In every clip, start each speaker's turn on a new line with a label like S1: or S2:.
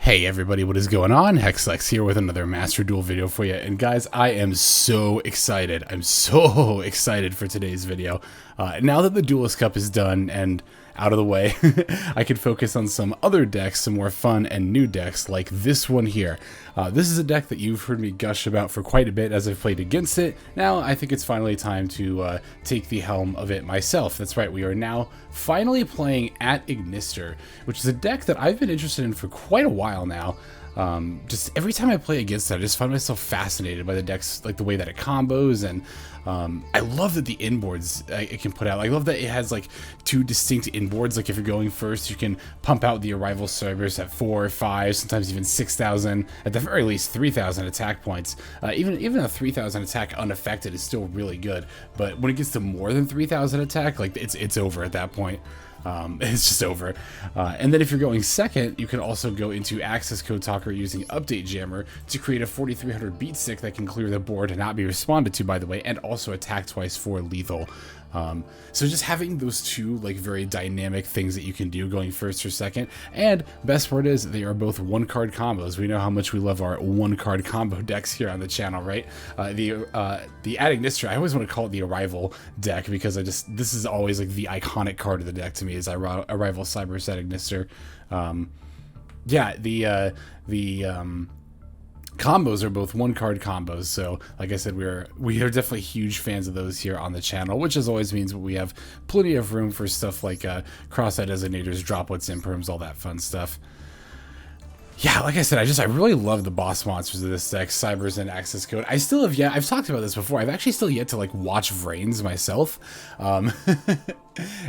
S1: Hey everybody, what is going on? Hexlex here with another Master Duel video for you. And guys, I am so excited. I'm so excited for today's video. Now that the Duelist Cup is done and out of the way, I can focus on some other decks, some more fun and new decks like this one here. This is a deck that you've heard me gush about for quite a bit as I've played against it. Now I think it's finally time to take the helm of it myself. That's right, we are now finally playing at Ignister, which is a deck that I've been interested in for quite a while now. Just every time I play against it, I just find myself fascinated by the deck's, like the way that it combos, and I love that the inboards it can put out. I love that it has like two distinct inboards. Like if you're going first, you can pump out the Arrival Cybrse at 4 or 5, sometimes even 6,000, at the very least 3,000 attack points. Even a 3,000 attack unaffected is still really good, but when it gets to more than 3,000 attack, like it's over at that point. It's just over. And then if you're going second, you can also go into Accesscode Talker using Update Jammer to create a 4300 beat stick that can clear the board and not be responded to, by the way, and also attack twice for lethal. So just having those two like very dynamic things that you can do going first or second, and best part is they are both one card combos. We know how much we love our one card combo decks here on the channel, right? The Ignister, I always want to call it the Arrival deck because this is always like the iconic card of the deck to me is Arrival Cybrse at Ignister. Yeah, the combos are both one card combos, so like I said, we are definitely huge fans of those here on the channel, which as always means we have plenty of room for stuff like Crossout Designators, Droplets, Imperms, all that fun stuff. Yeah, like I said, I really love the boss monsters of this deck, Cybrse and Accesscode. I still have I've talked about this before, I've actually still yet to like watch Vrains myself.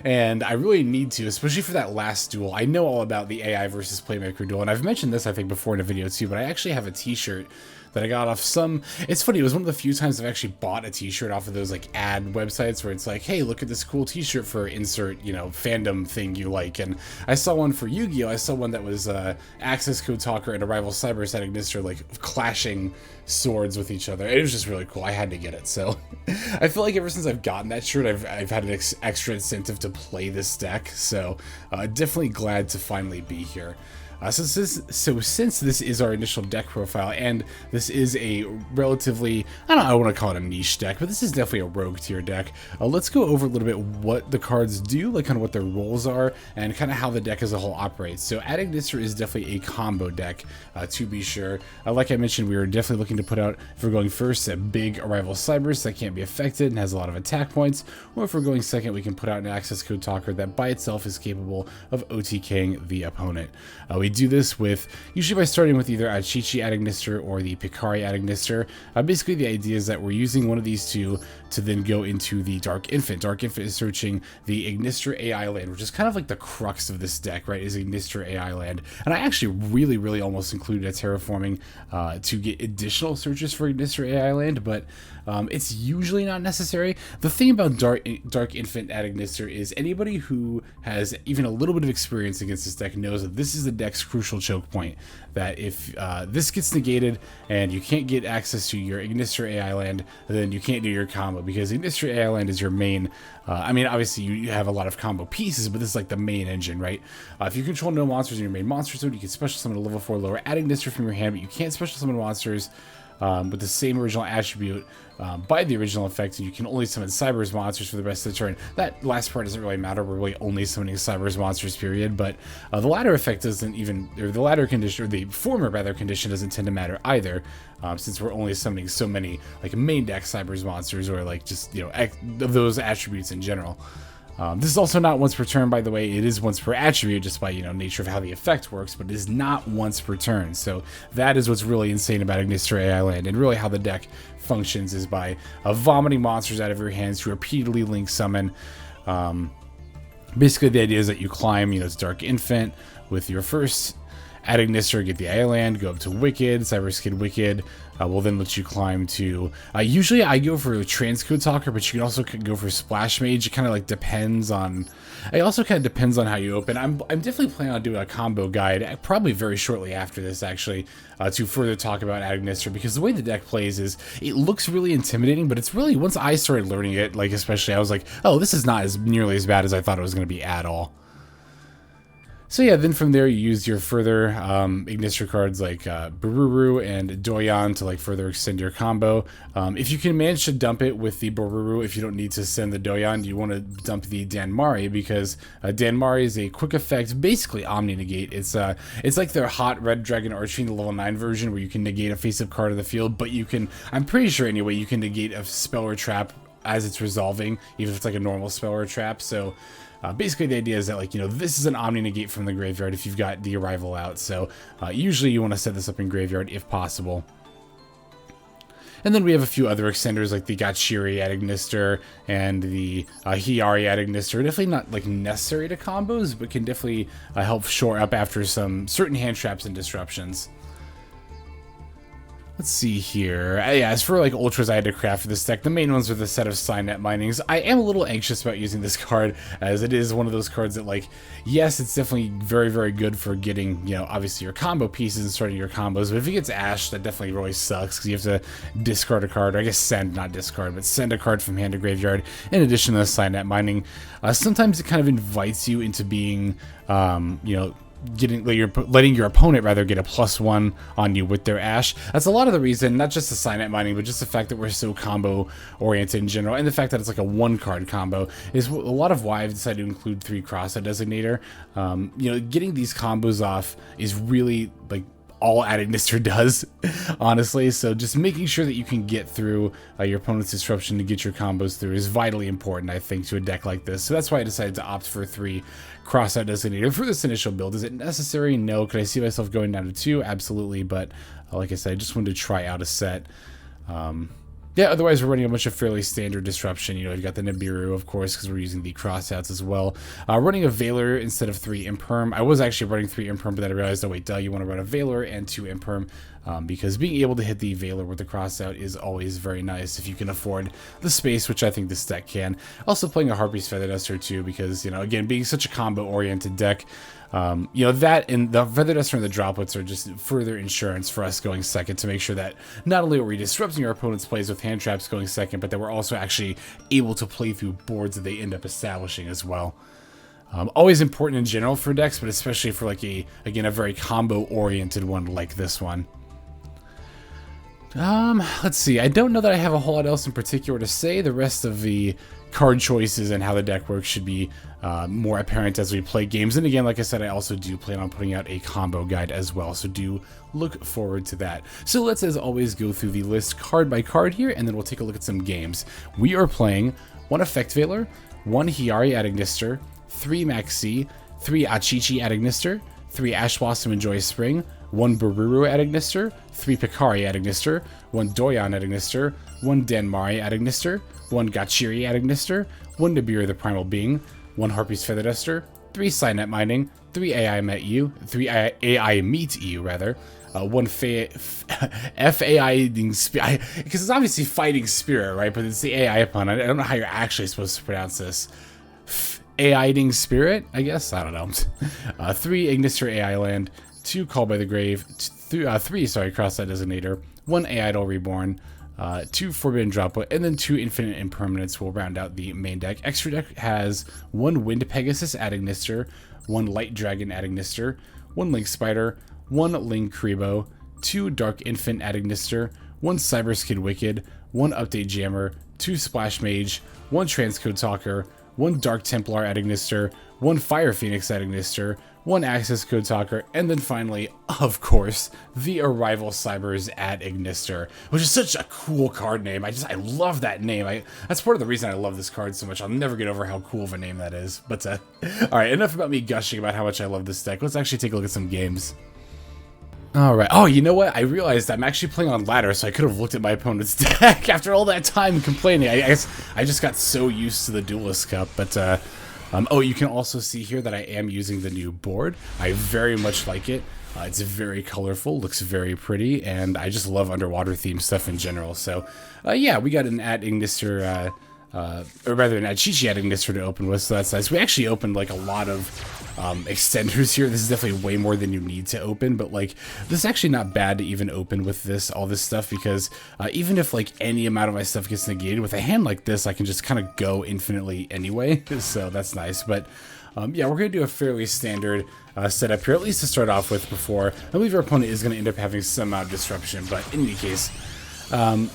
S1: And I really need to, especially for that last duel. I know all about the AI versus Playmaker duel, and I've mentioned this I think before in a video too, but I actually have a t-shirt that I got off some, it's funny, it was one of the few times I've actually bought a t-shirt off of those like ad websites where it's like, hey, look at this cool t-shirt for insert, you know, fandom thing you like. And I saw one for Yu-Gi-Oh! I saw one that was Accesscode Talker and Arrival Cybrse at Ignister like clashing swords with each other. It was just really cool. I had to get it. So I feel like ever since I've gotten that shirt, I've had an extra incentive to play this deck. So definitely glad to finally be here. Since this is our initial deck profile, and this is a relatively, I don't want to call it a niche deck, but this is definitely a rogue tier deck, let's go over a little bit what the cards do, like kind of what their roles are, and kind of how the deck as a whole operates. So at Ignister is definitely a combo deck, to be sure. Like I mentioned, we are definitely looking to put out, if we're going first, a big Arrival Cybrse that can't be affected and has a lot of attack points, or if we're going second, we can put out an Accesscode Talker that by itself is capable of OTKing the opponent. We do this with usually by starting with either Achichi at Ignister or the Pikari at Ignister. Basically, the idea is that we're using one of these two to then go into the Dark Infant. Dark Infant is searching the Ignister A.I land, which is kind of like the crux of this deck, right? Is Ignister A.I land, and I actually really almost included a terraforming to get additional searches for Ignister A.I land, but it's usually not necessary. The thing about Dark Infant at Ignister is anybody who has even a little bit of experience against this deck knows that this is the deck's crucial choke point, that if this gets negated and you can't get access to your Ignister A.I land, then you can't do your combo, because Ignister A.I land is your main, I mean, obviously you have a lot of combo pieces, but this is like the main engine, right? If you control no monsters in your main monster zone, you can special summon a level 4 lower at Ignister from your hand, but you can't special summon monsters with the same original attribute by the original effect, and you can only summon Cybrse monsters for the rest of the turn. That last part doesn't really matter, we're really only summoning Cybrse monsters, period, but the latter effect doesn't even, or the latter condition, or the former rather condition doesn't tend to matter either, since we're only summoning so many like main deck Cybrse monsters, or like just, you know, of those attributes in general. This is also not once per turn, by the way. It is once per attribute, just by, you know, nature of how the effect works, but it is not once per turn. So that is what's really insane about Ignister A.I land, and really how the deck functions is by vomiting monsters out of your hands to repeatedly link summon. Basically, the idea is that you climb, you know, it's Dark Infant with your first at Ignister, get the A.I land, go up to Wicckid, Cybrse Wicckid. Will then let you climb to, usually I go for Transcode Talker, but you can also go for Splash Mage. It kind of like depends on, it also kind of depends on how you open. I'm definitely planning on doing a combo guide, probably very shortly after this actually, to further talk about Ignister, because the way the deck plays is, it looks really intimidating, but it's really, once I started learning it, like especially, I was like, oh, this is not as nearly as bad as I thought it was going to be at all. So yeah, then from there you use your further Ignister cards like Bururu and Doyon to like further extend your combo. If you can manage to dump it with the Bururu, if you don't need to send the Doyon, you want to dump the Danmari, because Danmari is a quick effect, basically Omni Negate. It's like their hot Red Dragon Archery in the level 9 version, where you can negate a face-up card of the field, but you can, I'm pretty sure anyway, you can negate a spell or trap as it's resolving, even if it's like a normal spell or trap. So basically the idea is that, like, you know, this is an Omni Negate from the graveyard if you've got the Arrival out. So usually you want to set this up in graveyard if possible. And then we have a few other extenders like the Gatchiri at Ignister and the Hiyari at Ignister. Definitely not like necessary to combos, but can definitely help shore up after some certain hand traps and disruptions. Let's see here. Yeah, as for like ultras I had to craft for this deck, the main ones are the set of Cynet Minings. I am a little anxious about using this card, as it is one of those cards that, like, yes, it's definitely very, very good for getting, you know, obviously your combo pieces and starting your combos, but if it gets ashed, that definitely really sucks, because you have to discard a card, or I guess send, not discard, but send a card from hand to graveyard, in addition to the Cynet Mining. Sometimes it kind of invites you into being, you know, letting your opponent rather get a +1 on you with their ash. That's a lot of the reason, not just the Cynet Mining, but just the fact that we're so combo oriented in general, and the fact that it's like a 1-card combo is a lot of why I've decided to include 3 Crossout Designator. You know, getting these combos off is really like all Ignister does, honestly. So just making sure that you can get through your opponent's disruption to get your combos through is vitally important, I think, to a deck like this. So that's why I decided to opt for 3 Crossout Designator for this initial build. Is it necessary? No. Could I see myself going down to 2? Absolutely. But like I said, I just wanted to try out a set. Yeah, otherwise we're running a bunch of fairly standard disruption. You know, you've got the Nibiru, of course, because we're using the crossouts as well. Running a Veiler instead of 3 Imperm. I was actually running 3 Imperm, but then I realized, oh wait, duh, you want to run a Veiler and 2 Imperm, because being able to hit the Veiler with the crossout is always very nice if you can afford the space, which I think this deck can. Also playing a Harpie's Feather Duster too, because, you know, again, being such a combo-oriented deck, you know, that and the Feather Duster and the Droplets are just further insurance for us going second, to make sure that not only are we disrupting our opponent's plays with hand traps going second, but that we're also actually able to play through boards that they end up establishing as well. Always important in general for decks, but especially for like a very combo-oriented one like this one. Let's see. I don't know that I have a whole lot else in particular to say. The rest of the card choices and how the deck works should be more apparent as we play games. And again, like I said, I also do plan on putting out a combo guide as well, so do look forward to that. So let's, as always, go through the list card by card here, and then we'll take a look at some games. We are playing 1 Effect Veiler, 1 Hiyari at Ignister, 3 Maxx, 3 Achichi at Ignister, 3 Ash Blossom and Joyous Spring, 1 Bururu at Ignister, 3 Pikari at Ignister, 1 Doyon at Ignister, 1 Danmari at Ignister, 1 Gatchiri at Ignister, 1 Nibiru the Primal Being, 1 Harpie's Feather Duster, 3 Cynet Mining, 3 A.I. Meet You, rather, 1 F.A.I.ghting Spirit, because it's obviously Fighting Spirit, right? But it's the AI pun. I don't know how you're actually supposed to pronounce this. A.I.ghting Spirit, I guess? I don't know. 3 Ignister A.I. Land, 2 Call by the Grave, 3 Crossout Designator, 1 A.I.dle Reborn, 2 Forbidden Droplet, and then 2 Infinite Impermanence will round out the main deck. Extra deck has 1 Wind Pegasus at Ignister, 1 Light Dragon at Ignister, 1 Link Spider, 1 Linguriboh, 2 Dark Infant at Ignister, 1 Cybrse Wicckid, 1 Update Jammer, 2 Splash Mage, 1 Transcode Talker, 1 Dark Templar at Ignister, 1 Fire Phoenix at Ignister, 1 Accesscode Talker, and then finally, of course, the Arrival Cybrse at Ignister, which is such a cool card name. I love that name. That's part of the reason I love this card so much. I'll never get over how cool of a name that is. But, alright, enough about me gushing about how much I love this deck. Let's actually take a look at some games. Alright, oh, you know what? I realized I'm actually playing on ladder, so I could have looked at my opponent's deck after all that time complaining. I guess I just got so used to the Duelist Cup, but, oh, you can also see here that I am using the new board. I very much like it. It's very colorful, looks very pretty, and I just love underwater themed stuff in general. So, yeah, we got an at Ignister, or rather an Achichi at Ignister to open with, so that's nice. We actually opened like a lot of extenders here. This is definitely way more than you need to open, but like this is actually not bad to even open with all this stuff, because even if like any amount of my stuff gets negated with a hand like this, I can just kind of go infinitely anyway. So that's nice. But yeah, we're going to do a fairly standard setup here, at least to start off with before. I believe our opponent is going to end up having some amount of disruption, but in any case,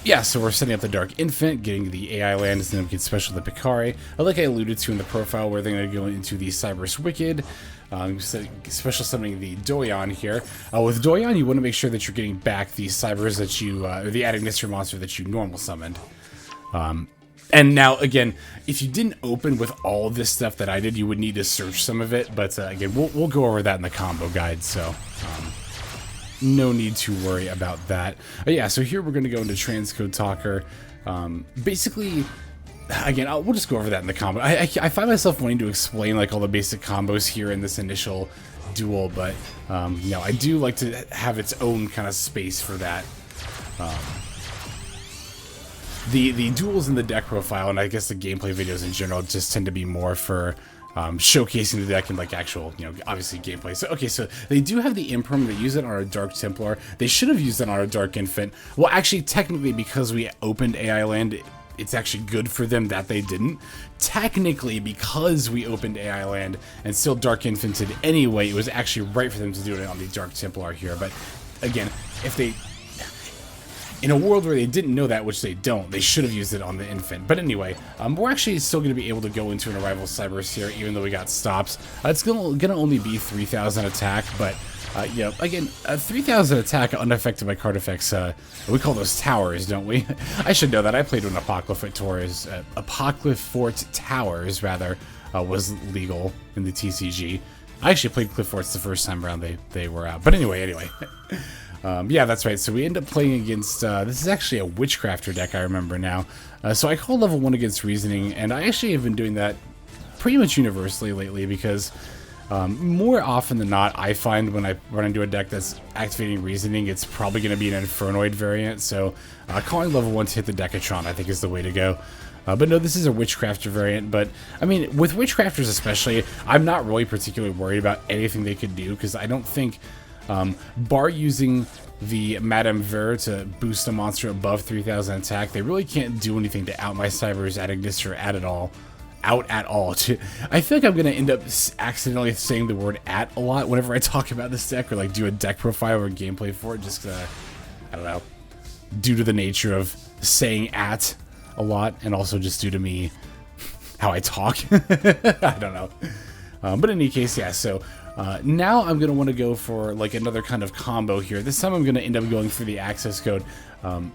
S1: yeah, so we're setting up the Dark Infant, getting the AI lands, and then we can special the Pikari. Like I alluded to in the profile, where they're going to go into the Cybrse Wicckid, special summoning the Doyon here. With Doyon, you want to make sure that you're getting back the Cybrse that you, or the Ignister monster that you normal summoned. And now, again, if you didn't open with all of this stuff that I did, you would need to search some of it. But again, we'll go over that in the combo guide, so no need to worry about that. Yeah, so here we're going to go into Transcode Talker. Basically, again, we'll just go over that in the combo. I find myself wanting to explain like all the basic combos here in this initial duel, but you know, I do like to have its own kind of space for that. The duels in the deck profile, and I guess the gameplay videos in general, just tend to be more for showcasing the deck and like actual, you know, obviously gameplay. So okay, so they do have the Imperm. They use it on our Dark Templar. They should have used it on our Dark Infant. Well, actually, technically, because we opened AI land, it's actually good for them that they didn't. Technically, because we opened AI land and still Dark Infanted anyway, it was actually right for them to do it on the Dark Templar here. But again, if they, in a world where they didn't know that, which they don't, they should have used it on the Infant. But anyway, we're actually still going to be able to go into an Arrival Cybrse here, even though we got stops. It's going to only be 3,000 attack, but yeah, again, 3,000 attack unaffected by card effects. We call those towers, don't we? I should know that. I played when Apocryphal Towers, rather, was legal in the TCG. I actually played Cliff Forts the first time around they were out. But anyway. Yeah, that's right. So we end up playing against, this is actually a Witchcrafter deck, I remember now. So I call level 1 against Reasoning, and I actually have been doing that pretty much universally lately because more often than not, I find when I run into a deck that's activating Reasoning, it's probably going to be an Infernoid variant. So calling level 1 to hit the Decatron, I think, is the way to go. But no, this is a Witchcrafter variant, but I mean, with Witchcrafters especially, I'm not really particularly worried about anything they could do, because I don't think, bar using the Madame Ver to boost a monster above 3,000 attack, they really can't do anything to out my Cybrse at Ignister at all. I feel like I'm going to end up accidentally saying the word "at" a lot whenever I talk about this deck, or like do a deck profile or gameplay for it, just I don't know, due to the nature of saying "at" a lot, and also just due to me how I talk. I don't know. But in any case, yeah, so now I'm going to want to go for like another kind of combo here. This time I'm going to end up going for the Accesscode.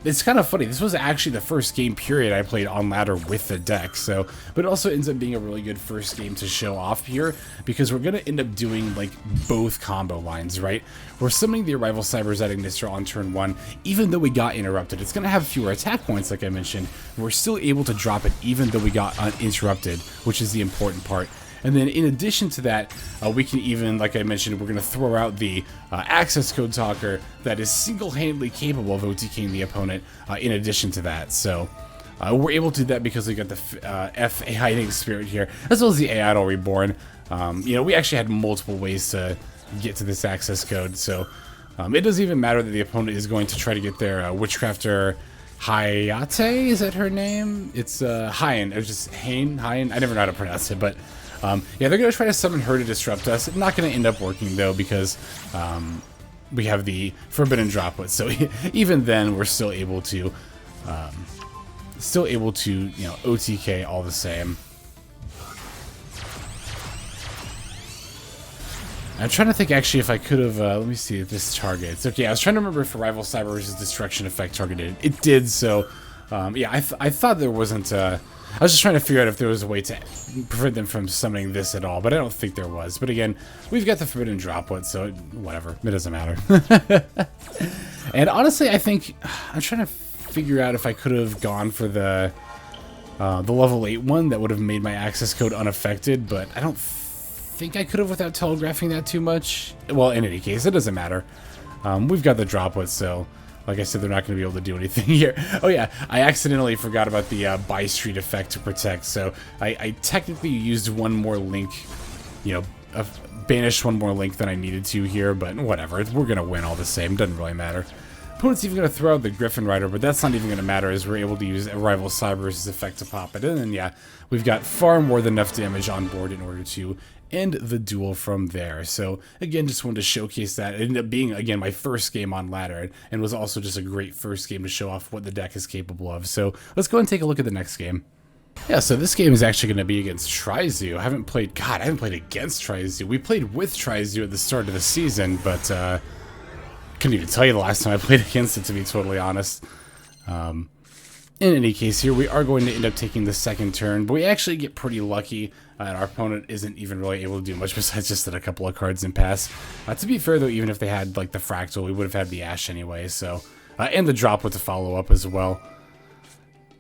S1: It's kind of funny. This was actually the first game period I played on ladder with the deck. So, but it also ends up being a really good first game to show off here, because we're going to end up doing like both combo lines, right? We're summoning the Arrival Cybrse at Ignister on turn 1. Even though we got interrupted, it's going to have fewer attack points, like I mentioned. We're still able to drop it even though we got interrupted, which is the important part. And then in addition to that, we can even, like I mentioned, we're going to throw out the Accesscode Talker that is single-handedly capable of OTKing the opponent in addition to that. So we're able to do that because we got the FA.I.ghting Spirit here, as well as the A.I.dle Reborn. You know, we actually had multiple ways to get to this Accesscode, so it doesn't even matter that the opponent is going to try to get their Witchcrafter Hayate, is that her name? It's Hyen, or just Hyen, I never know how to pronounce it, but yeah, they're going to try to summon her to disrupt us. It's not going to end up working, though, because we have the Forbidden Droplet. So even then, we're still able to, you know, OTK all the same. I'm trying to think, actually, if I could have, let me see if this targets. Okay, I was trying to remember if Arrival Cybrse's Destruction effect targeted. It did, so, yeah, I thought there wasn't, I was just trying to figure out if there was a way to prevent them from summoning this at all, but I don't think there was. But again, we've got the Forbidden Droplet, so whatever. It doesn't matter. And honestly, I think I'm trying to figure out if I could have gone for the level 8 one that would have made my Accesscode unaffected, but I don't think I could have without telegraphing that too much. Well, in any case, it doesn't matter. We've got the Droplet, so like I said, they're not going to be able to do anything here. Oh yeah, I accidentally forgot about the Buy Street effect to protect, so I technically used one more link, you know, banished one more link than I needed to here, but whatever, we're going to win all the same, doesn't really matter. Opponent's even going to throw out the Griffin Rider, but that's not even going to matter, as we're able to use Arrival Cybrse's effect to pop it in, and yeah, we've got far more than enough damage on board in order to end the duel from there. So again, just wanted to showcase that. It ended up being, again, my first game on ladder, and was also just a great first game to show off what the deck is capable of. So let's go and take a look at the next game. Yeah, so this game is actually going to be against Trizu. I haven't played against Trizu. We played with Trizu at the start of the season, but couldn't even tell you the last time I played against it, to be totally honest. In any case, here we are going to end up taking the second turn, but we actually get pretty lucky, and our opponent isn't even really able to do much besides just hit a couple of cards and pass. To be fair, though, even if they had like the Fractal, we would have had the Ash anyway, so and the Droplet to follow up as well.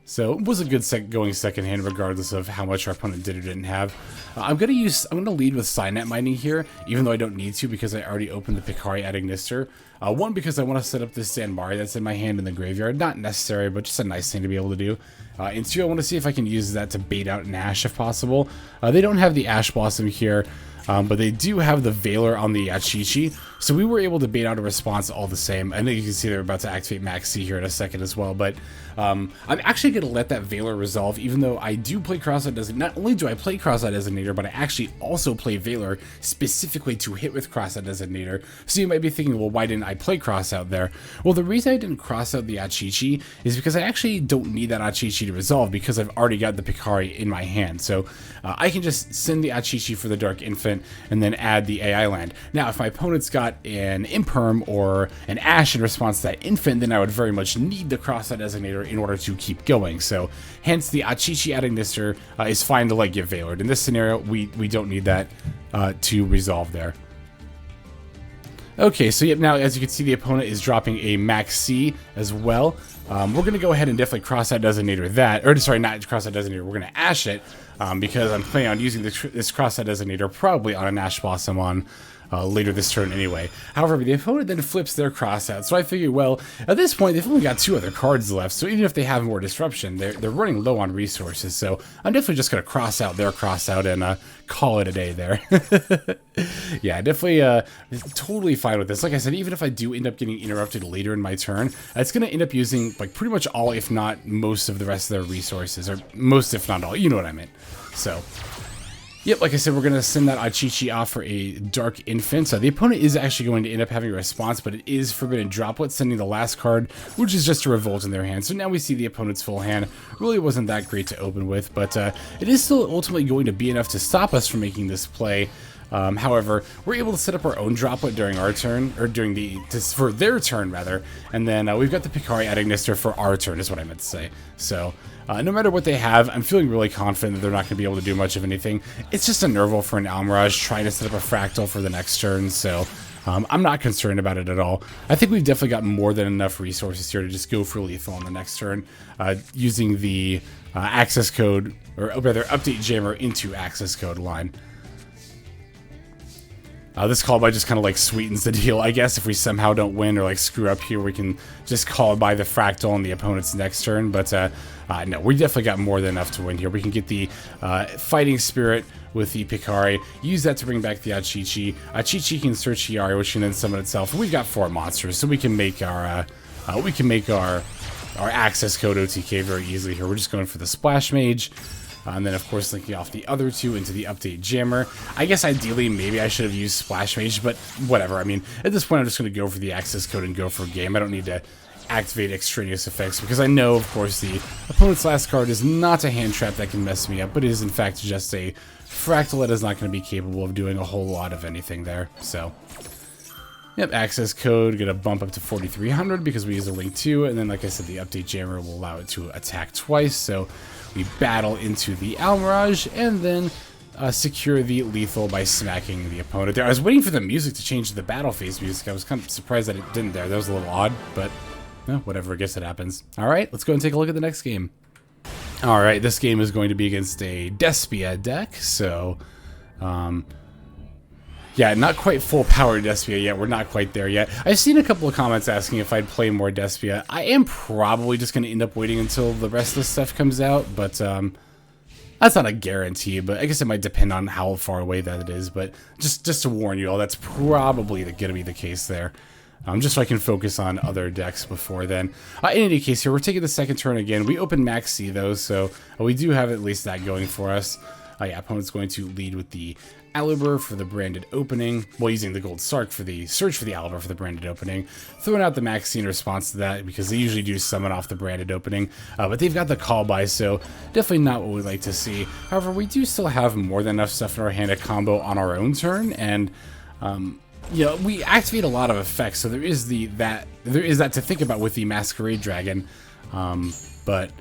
S1: So it was a good going second hand, regardless of how much our opponent did or didn't have. I'm gonna lead with Cynet Mining here, even though I don't need to because I already opened the Pikari at Ignister. One, because I want to set up this Danmari that's in my hand in the graveyard. Not necessary, but just a nice thing to be able to do. And two, I want to see if I can use that to bait out an Ash if possible. They don't have the Ash Blossom here, but they do have the Veiler on the Achichi, so we were able to bait out a response all the same. I know you can see they're about to activate Maxx here in a second as well, but I'm actually going to let that Veiler resolve, even though I do play Crossout Designator. Not only do I play Crossout Designator, but I actually also play Veiler specifically to hit with Crossout Designator. So you might be thinking, well, why didn't I play Crossout there? Well, the reason I didn't cross out the Achichi is because I actually don't need that Achichi to resolve, because I've already got the Pikari in my hand. So I can just send the Achichi for the Dark Infant and then add the AI land. Now, if my opponent's got an Imperm or an Ash in response to that Infant, then I would very much need the Crossout Designator in order to keep going. So hence the Achichi at Ignister is fine to like get Veilered. In this scenario, we don't need that to resolve there. Okay, so yep, now as you can see, the opponent is dropping a Maxx as well. We're going to go ahead and definitely Crossout Designator that, or sorry, not Crossout Designator, we're going to Ash it, because I'm planning on using this Crossout Designator probably on an Ash Blossom on later this turn anyway. However, the opponent then flips their Crossout, so I figure, well, at this point, they've only got 2 other cards left, so even if they have more Disruption, they're running low on resources, so I'm definitely just going to cross out their Crossout and call it a day there. Yeah, definitely totally fine with this. Like I said, even if I do end up getting interrupted later in my turn, it's going to end up using like pretty much all, if not most of the rest of their resources, or most if not all, you know what I meant. So yep, like I said, we're going to send that Achichi off for a Dark Infant. So the opponent is actually going to end up having a response, but it is Forbidden Droplet, sending the last card, which is just a Revolt in their hand. So now we see the opponent's full hand. Really wasn't that great to open with, but it is still ultimately going to be enough to stop us from making this play. However, we're able to set up our own Droplet during our turn, or during for their turn rather, and then we've got the Pikari at Ignister for our turn, is what I meant to say. So no matter what they have, I'm feeling really confident that they're not going to be able to do much of anything. It's just a Nerval for an Almirage trying to set up a Fractal for the next turn, so I'm not concerned about it at all. I think we've definitely got more than enough resources here to just go for lethal on the next turn, using the access code, or rather update jammer into access code line. This call by just kind of like sweetens the deal, I guess. If we somehow don't win or like screw up here, we can just call by the Fractal on the opponent's next turn. But no, we definitely got more than enough to win here. We can get the Fighting Spirit with the Pikari, use that to bring back the Achichi. Achichi can search Hiyari, which can then summon itself. We've got 4 monsters, so we can make our access code OTK very easily here. We're just going for the Splash Mage. And then, of course, linking off the other 2 into the update jammer. I guess ideally, maybe I should have used Splash Mage, but whatever. I mean, at this point, I'm just going to go for the access code and go for a game. I don't need to activate extraneous effects, because I know, of course, the opponent's last card is not a hand trap that can mess me up, but it is, in fact, just a Fractal that is not going to be capable of doing a whole lot of anything there. So yep, access code, gonna bump up to 4,300 because we use a link 2, and then, like I said, the update jammer will allow it to attack twice, so we battle into the Almirage, and then secure the lethal by smacking the opponent there. I was waiting for the music to change to the battle phase music. I was kind of surprised that it didn't there. That was a little odd, but whatever, I guess it happens. Alright, let's go and take a look at the next game. Alright, this game is going to be against a Despia deck, so yeah, not quite full power Despia yet. We're not quite there yet. I've seen a couple of comments asking if I'd play more Despia. I am probably just going to end up waiting until the rest of the stuff comes out, but that's not a guarantee, but I guess it might depend on how far away that it is. But just to warn you all, that's probably going to be the case there. Just so I can focus on other decks before then. In any case, here, we're taking the second turn again. We open Maxx though, so we do have at least that going for us. Yeah, opponent's going to lead with the A.I.lle for the branded opening, while using the gold Sark for the search for the A.I.lle for the branded opening, throwing out the Maxx in response to that, because they usually do summon off the branded opening, but they've got the call by, so definitely not what we'd like to see. However, we do still have more than enough stuff in our hand to combo on our own turn, and you know, we activate a lot of effects, so there is that to think about with the Masquerade Dragon, but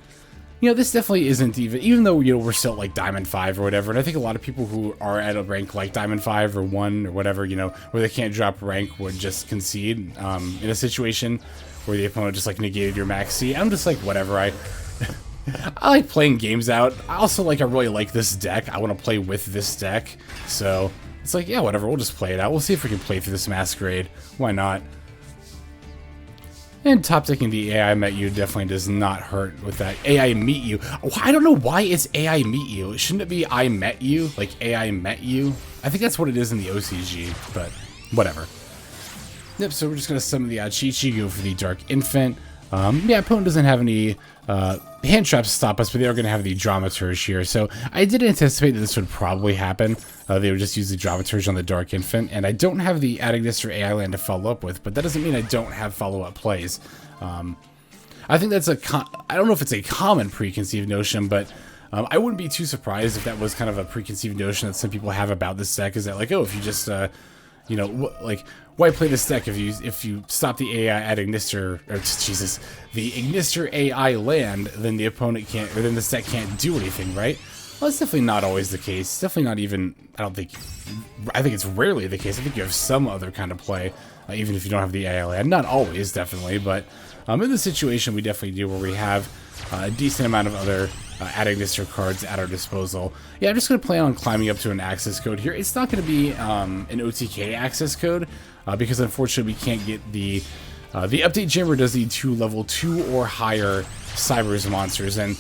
S1: you know, this definitely isn't even though, you know, we're still at like Diamond 5 or whatever, and I think a lot of people who are at a rank like Diamond 5 or 1 or whatever, you know, where they can't drop rank would just concede in a situation where the opponent just like negated your Maxx. I'm just like, whatever, I like playing games out. I also like, I really like this deck. I want to play with this deck, so it's like, yeah, whatever, we'll just play it out. We'll see if we can play through this Masquerade. Why not? And top decking the AI met you definitely does not hurt with that. AI meet you. I don't know why it's AI meet you. Shouldn't it be I met you? Like AI met you? I think that's what it is in the OCG, but whatever. Yep, so we're just going to summon the Achichi, go for the Dark Infant. Yeah, opponent doesn't have any hand traps to stop us, but they are going to have the Dramaturge here. So I did anticipate that this would probably happen. They would just use the Dramaturge on the Dark Infant, and I don't have the Ignister A.I land to follow up with, but that doesn't mean I don't have follow-up plays. I think that's I don't know if it's a common preconceived notion, but I wouldn't be too surprised if that was kind of a preconceived notion that some people have about this deck, is that like, oh, if you just you know, like, why play this deck if you stop the AI at Ignister, or Jesus, the Ignister AI land, then the opponent can't, or then this deck can't do anything, right? Well, that's definitely not always the case. It's definitely not even, I think it's rarely the case. I think you have some other kind of play, even if you don't have the AI land. Not always, definitely, but in the situation we definitely do, where we have a decent amount of other at Ignister cards at our disposal. Yeah, I'm just going to plan on climbing up to an access code here. It's not going to be an OTK access code, because unfortunately we can't get the update chamber does need 2 level 2 or higher Cybrse monsters, and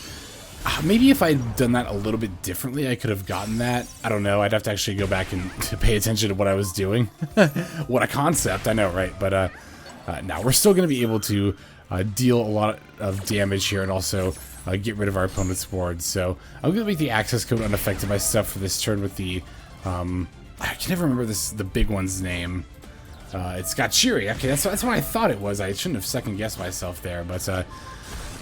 S1: maybe if I'd done that a little bit differently, I could have gotten that. I don't know. I'd have to actually go back and to pay attention to what I was doing. What a concept, I know, right? But now we're still going to be able to deal a lot of damage here, and also get rid of our opponent's board. So I'm going to make the access code unaffected by stuff for this turn with the I can never remember the big one's name. It's Gatchiri. Okay, that's what I thought it was. I shouldn't have second guessed myself there, but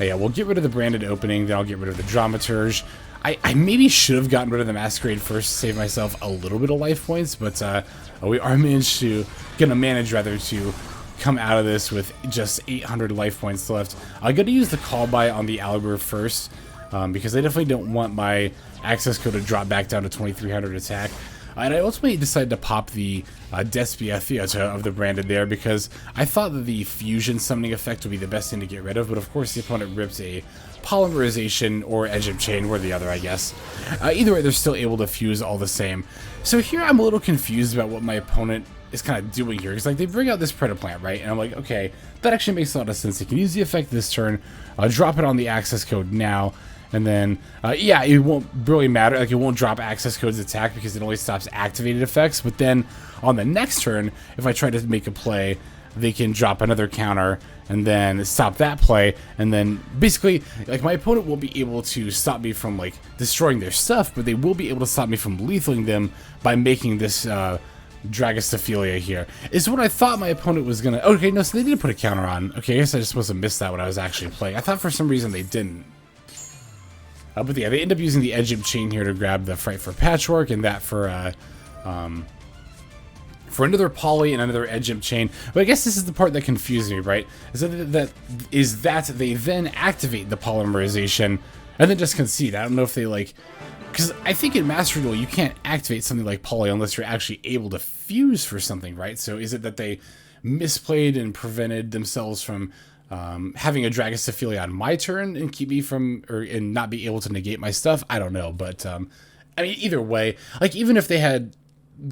S1: yeah, we'll get rid of the branded opening, then I'll get rid of the Dramaturge. I maybe should have gotten rid of the Masquerade first to save myself a little bit of life points, but we are gonna manage to come out of this with just 800 life points left. I'm gonna use the call by on the A.I.lle first, because I definitely don't want my access code to drop back down to 2300 attack. And I ultimately decided to pop the Despia Theater of the branded there, because I thought that the fusion summoning effect would be the best thing to get rid of, but of course the opponent rips a Polymerization or Edge of Chain, or the other, I guess. Either way, they're still able to fuse all the same. So here I'm a little confused about what my opponent is kind of doing here, because like they bring out this Predaplant, right? And I'm like, okay, that actually makes a lot of sense. They can use the effect this turn, drop it on the access code now, and then, yeah, it won't really matter. Like, it won't drop access code's attack because it only stops activated effects. But then, on the next turn, if I try to make a play, they can drop another counter and then stop that play. And then, basically, like, my opponent won't be able to stop me from, like, destroying their stuff, but they will be able to stop me from lethaling them by making this, Dragostophilia here. Is what I thought my opponent was gonna... Okay, no, so they did put a counter on. Okay, I guess I just must have missed that when I was actually playing. I thought for some reason they didn't. But yeah, they end up using the Edge of Chain here to grab the Fright for Patchwork, and that for another Poly and another Edge of Chain. But I guess this is the part that confused me, right? Is that they then activate the Polymerization and then just concede. I don't know if they like... Because I think in Master Duel, you can't activate something like Poly unless you're actually able to fuse for something, right? So is it that they misplayed and prevented themselves from... having a Dragostophilia on my turn and keep me from, and not be able to negate my stuff? I don't know, but I mean, either way, like, even if they had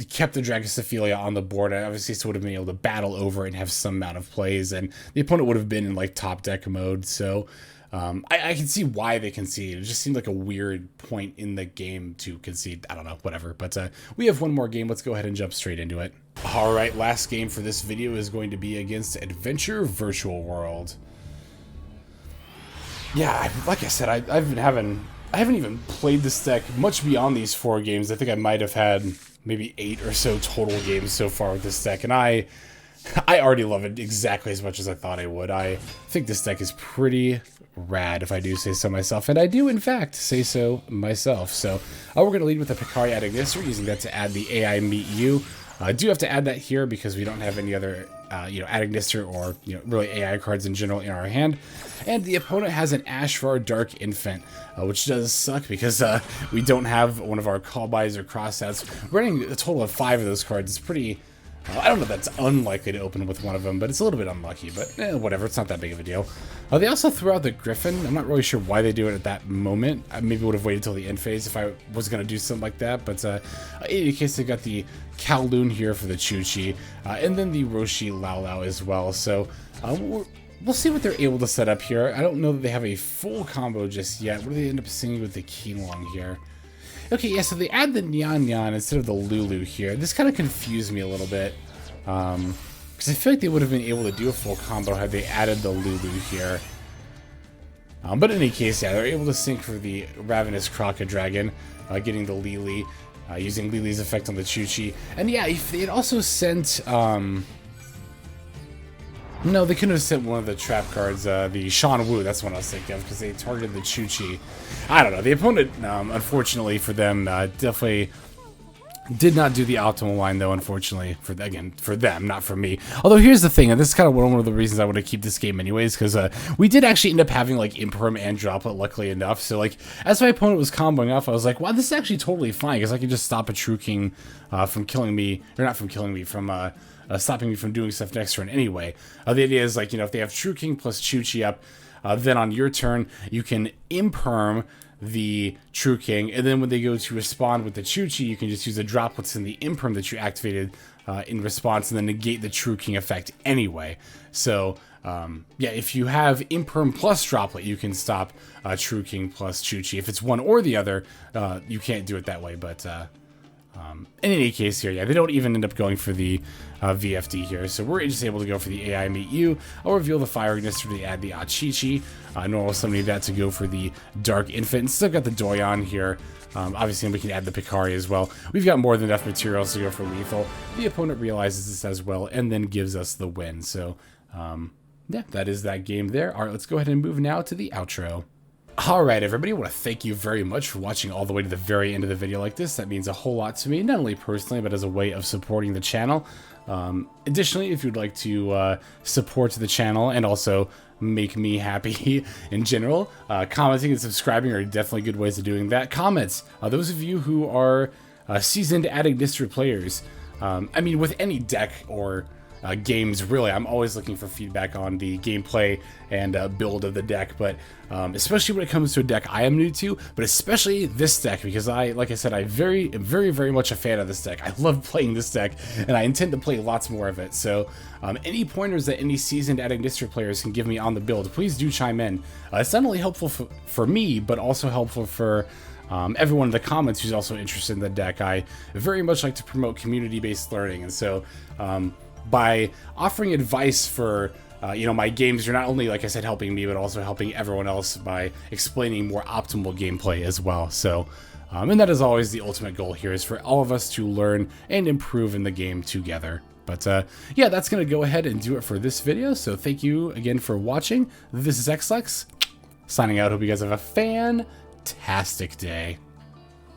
S1: kept the Dragostophilia on the board, I obviously still would have been able to battle over it and have some amount of plays, and the opponent would have been in like top deck mode. So I can see why they concede. It just seemed like a weird point in the game to concede. I don't know, whatever. But we have one more game. Let's go ahead and jump straight into it. All right, last game for this video is going to be against Adventure Virtual World. Yeah, like I said, I've been having I haven't even played this deck much beyond these 4 games. I think I might have had maybe 8 or so total games so far with this deck, and I already love it exactly as much as I thought I would. I think this deck is pretty rad, if I do say so myself, and I do in fact say so myself. So we're going to lead with the Pikari at Ignister, using that to add the AI Meet You. I do have to add that here because we don't have any other at Ignister or really AI cards in general in our hand. And the opponent has an Ash for our Dark Infant, which does suck because we don't have one of our call buys or crossouts. Running a total of 5 of those cards is pretty... I don't know if that's unlikely to open with one of them, but it's a little bit unlucky, but whatever, it's not that big of a deal. They also threw out the Griffin. I'm not really sure why they do it at that moment. I maybe would have waited till the end phase if I was going to do something like that, but in any case, they got the Kowloon here for the Achichi, and then the Roshi Lao as well, so we'll see what they're able to set up here. I don't know that they have a full combo just yet. What do they end up singing with the Qinglong here? Okay, yeah, so they add the Nyan Nyan instead of the Lulu here. This kind of confused me a little bit. Because I feel like they would have been able to do a full combo had they added the Lulu here. But in any case, yeah, they're able to sync for the Ravenous Crocodragon, getting the Lili, using Lili's effect on the Chuchi. And yeah, if they had also sent... no, they couldn't have sent one of the trap cards, the Shan Wu, that's what I was thinking of, because they targeted the Chuchi. I don't know, the opponent, unfortunately for them, definitely did not do the optimal line, though, unfortunately, for them, not for me. Although, here's the thing, and this is kind of one of the reasons I want to keep this game anyways, because we did actually end up having, like, Imperm and Droplet, luckily enough, so, like, as my opponent was comboing off, I was like, wow, this is actually totally fine, because I can just stop a True King from killing me, or not from killing me, from, stopping me from doing stuff next turn anyway. The idea is, like, if they have True King plus Chuchi up, then on your turn, you can Imperm the True King, and then when they go to respond with the Chuchi, you can just use the droplets in the Imperm that you activated in response, and then negate the True King effect anyway. So, yeah, if you have Imperm plus Droplet, you can stop True King plus Chuchi. If it's one or the other, you can't do it that way, but... in any case here, yeah, they don't even end up going for the VFD here, so we're just able to go for the AI Meet You. I'll reveal the Fire Ignister to add the Achichi, normal summoning that to go for the Dark Infant. Still got the Doyon here, obviously we can add the Pikari as well. We've got more than enough materials to go for lethal. The opponent realizes this as well, and then gives us the win, so yeah, that is that game there. Alright, let's go ahead and move now to the outro. Alright everybody, I want to thank you very much for watching all the way to the very end of the video like this. That means a whole lot to me, not only personally, but as a way of supporting the channel. Additionally, if you'd like to support the channel and also make me happy in general, commenting and subscribing are definitely good ways of doing that. Comments, those of you who are seasoned Ignister players, I mean with any deck or games, really, I'm always looking for feedback on the gameplay and build of the deck, but especially when it comes to a deck I am new to, but especially this deck, because like I said, I'm very, very much a fan of this deck. I love playing this deck, and I intend to play lots more of it, so any pointers that any seasoned Ignister players can give me on the build, please do chime in. It's not only helpful for me, but also helpful for everyone in the comments who's also interested in the deck. I very much like to promote community-based learning, and so by offering advice for my games, you're not only, like I said, helping me, but also helping everyone else by explaining more optimal gameplay as well. So, and that is always the ultimate goal here, is for all of us to learn and improve in the game together. But yeah, that's going to go ahead and do it for this video. So thank you again for watching. This is Xlex, signing out. Hope you guys have a fantastic day.